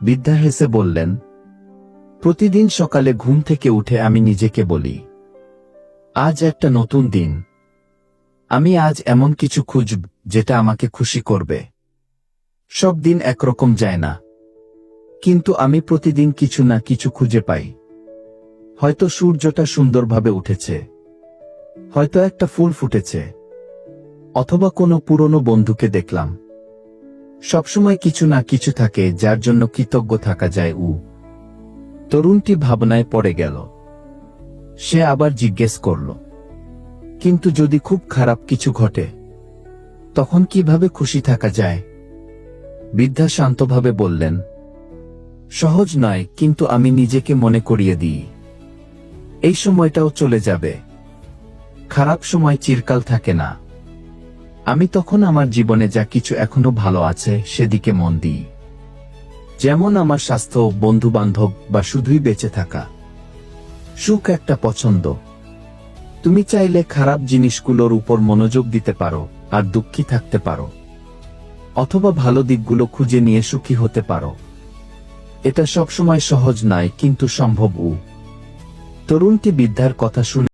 বৃদ্ধা হেসে বললেন, প্রতিদিন সকালে ঘুম থেকে উঠে আমি নিজেকে বলি, আজ একটা নতুন দিন। আমি আজ এমন কিছু খুঁজব যেটা আমাকে খুশি করবে। সব দিন একরকম যায় না, কিন্তু আমি প্রতিদিন কিছু না কিছু খুঁজে পাই। হয়তো সূর্যটা সুন্দরভাবে উঠেছে, হয়তো একটা ফুল ফুটেছে, অথবা কোনো পুরনো বন্ধুকে দেখলাম। সবসময় কিছু না কিছু থাকে যার জন্য কৃতজ্ঞ থাকা যায়। তরুণটি ভাবনায় পড়ে গেল। সে আবার জিজ্ঞেস করল, কিন্তু যদি খুব খারাপ কিছু ঘটে, তখন কিভাবে খুশি থাকা যায়? বৃদ্ধা শান্তভাবে বললেন, সহজ নয়, কিন্তু আমি নিজেকে মনে করিয়ে দিই, এই সময়টাও চলে যাবে। খারাপ সময় চিরকাল থাকে না। আমি তখন আমার জীবনে যা কিছু এখনো ভালো আছে সেদিকে মন দিই, যেমন আমার স্বাস্থ্য, বন্ধু বান্ধব, বা শুধুই বেঁচে থাকা। সুখ একটা পছন্দ। তুমি চাইলে খারাপ জিনিসগুলোর উপর মনোযোগ দিতে পারো আর দুঃখী থাকতে পারো, অথবা ভালো দিকগুলো খুঁজে নিয়ে সুখী হতে পারো। এটা সবসময় সহজ নয়, কিন্তু সম্ভব। তরুণটি বৃদ্ধার কথা শুনে